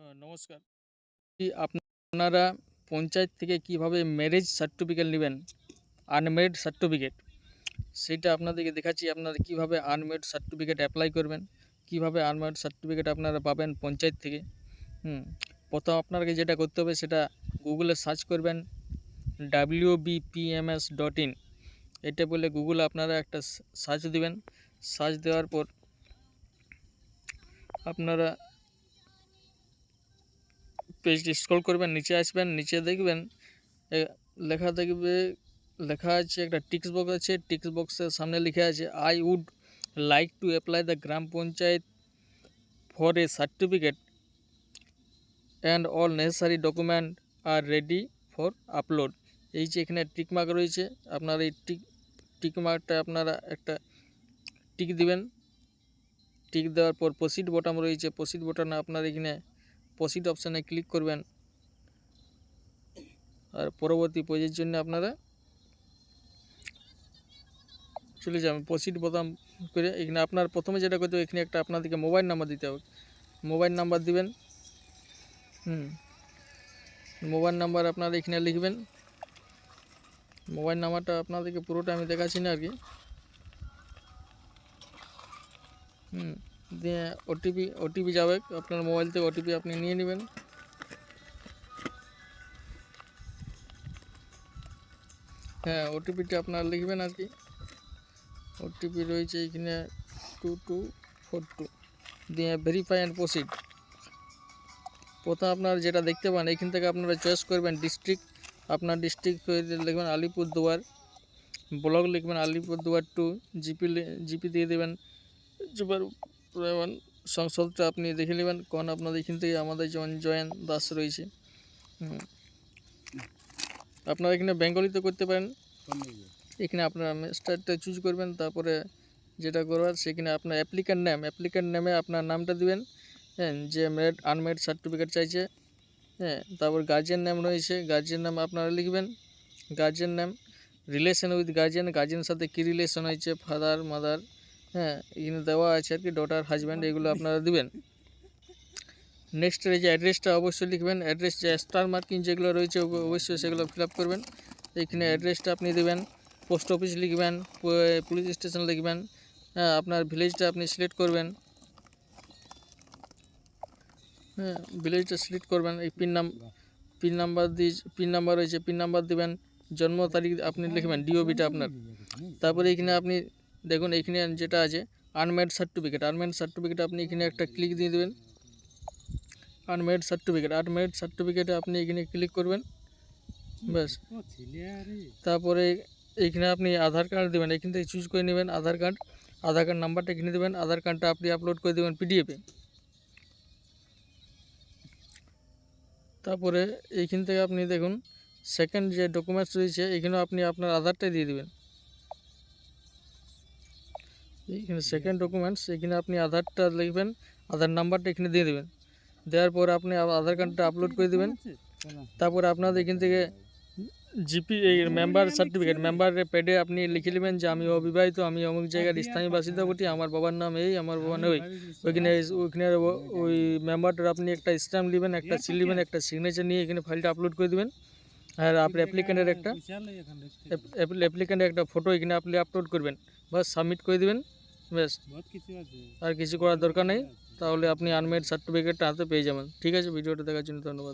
নমস্কার। আপনারা পঞ্চায়েত থেকে কিভাবে ম্যারেজ সার্টিফিকেট নেবেন, আনমেরিড সার্টিফিকেট, সেটা আপনাদেরকে দেখাচ্ছি। আপনারা কিভাবে আনমেরিড সার্টিফিকেট অ্যাপ্লাই করবেন, কিভাবে আনমেরিড সার্টিফিকেট আপনারা পাবেন পঞ্চায়েত থেকে। প্রথম আপনাকে যেটা করতে হবে সেটা গুগলে সার্চ করবেন wbpms.in। এটা বলে গুগলে আপনারা একটা সার্চ দিবেন। সার্চ দেওয়ার পর আপনারা পেজটি স্ক্রল করবেন, নিচে আসবেন, নিচে দেখবেন লেখা আছে একটা টিক্স বক্স আছে। টিক্স বক্সের সামনে লেখা আছে I would like to apply the gram panchayat for a certificate and all necessary document are ready for upload. এই যে এখানে টিক মার্ক রয়েছে, আপনারা এই টিক মার্কটা আপনারা একটা টিক দিবেন। টিক দেওয়ার পর প্রসিড বটন রয়েছে, প্রসিড বটনে আপনারা এখানে প্রসিড অপশানে ক্লিক করবেন। আর পরবর্তী পেজের জন্য আপনারা চলে যাবেন। প্রসিড বোতাম করে এখানে আপনার প্রথমে যেটা করতে হবে, এখানে একটা আপনাদেরকে মোবাইল নাম্বার দিতে হবে। মোবাইল নাম্বার দিবেন। মোবাইল নাম্বার আপনারা এখানে লিখবেন। মোবাইল নাম্বারটা আপনাদেরকে পুরোটা আমি দেখাচ্ছি না আর কি। দিয়ে ওটিপি যাবে আপনার মোবাইল থেকে। ওটিপি আপনি নিয়ে নেবেন। হ্যাঁ, ওটিপিটা আপনারা লিখবেন আর কি। ওটিপি রয়েছে এখানে 2242। দিয়ে ভেরিফাই অ্যান্ড প্রসিড। প্রথম আপনারা যেটা দেখতে পান, এখান থেকে আপনারা চয়েস করবেন ডিস্ট্রিক্ট। আপনার ডিস্ট্রিক্ট লিখবেন আলিপুরদুয়ার, ব্লক লিখবেন আলিপুরদুয়ার 2, জিপি দিয়ে দেবেন সুপার সংসদটা আপনি দেখে নেবেন কোন আপনাদের এখান থেকে। আমাদের যেমন জয়েন দাস রয়েছে। আপনারা এখানে বেঙ্গলিতে করতে পারেন। এখানে আপনারা স্টারটা চুজ করবেন। তারপরে যেটা করবার সেখানে আপনার অ্যাপ্লিক্যান্ট নেমে আপনার নামটা দিবেন। যে আনমেরিড সার্টিফিকেট চাইছে। তারপর গার্জিয়ান নেম রয়েছে, গার্জিয়ান নাম আপনারা লিখবেন। গার্জিয়ান নেম, রিলেশন উইথ গার্জিয়ানের সাথে কী রিলেশন হয়েছে, ফাদার মাদার, এখানে দেওয়া আছে আর কি, ডটার হাজব্যান্ড, এগুলো আপনারা দিবেন। নেক্সট রয়েছে অ্যাড্রেসটা অবশ্যই লিখবেন। অ্যাড্রেস যে স্টার মার্কিং যেগুলো রয়েছে অবশ্যই সেগুলো ফিল আপ করবেন। এখানে অ্যাড্রেসটা আপনি দেবেন। পোস্ট অফিস লিখবেন, পুলিশ স্টেশন লিখবেন। আপনার ভিলেজটা আপনি সিলেক্ট করবেন। ভিলেজটা সিলেক্ট করবেন। এই পিন নাম্বার রয়েছে, পিন নাম্বার দেবেন। জন্ম তারিখ আপনি লিখবেন, ডিওবিটা আপনার। তারপরে এখানে আপনি দেখুন এখানে যেটা আছে আনমেরিড সার্টিফিকেট আপনি এখানে একটা ক্লিক দিয়ে দেবেন। আনমেরিড সার্টিফিকেটে আপনি এখানে ক্লিক করবেন, ব্যাস। তারপরে এইখানে আপনি আধার কার্ড দেবেন, এখান থেকে চুজ করে নেবেন আধার কার্ড নাম্বারটা এখানে দেবেন। আধার কার্ডটা আপনি আপলোড করে দেবেন পিডিএফে। তারপরে এইখান থেকে আপনি দেখুন সেকেন্ড যে ডকুমেন্টস রয়েছে, এখানেও আপনি আপনার আধারটা দিয়ে দেবেন। এইখানে সেকেন্ড ডকুমেন্টস, এখানে আপনি আধারটা লিখবেন, আধার নাম্বারটা এখানে দিয়ে দেবেন। দেওয়ার পর আপনি আধার কার্ডটা আপলোড করে দেবেন। তারপরে আপনাদের এখান থেকে জিপি এই মেম্বার সার্টিফিকেট মেম্বারের প্যাডে আপনি লিখে নেবেন যে আমি অবিবাহিত, আমি অমুক জায়গার স্থায়ী বাসিন্দা বটি, আমার বাবার নাম এই, আমার বাবা নেই। ওইখানে ওই মেম্বারটার আপনি একটা স্ট্যাম্প নেবেন, একটা সিল নেবেন, একটা সিগনেচার নিয়ে এখানে ফাইলটা আপলোড করে দেবেন। আর আপনি অ্যাপ্লিক্যান্টের একটা ফটো এখানে আপনি আপলোড করবেন, বাস সাবমিট করে দেবেন, ব্যাস। আর কিছু করার দরকার নেই। তাহলে আপনি আনমেরিড সার্টিফিকেটটা হাতে পেয়ে যাবেন। ঠিক আছে, ভিডিওটা দেখার জন্য ধন্যবাদ।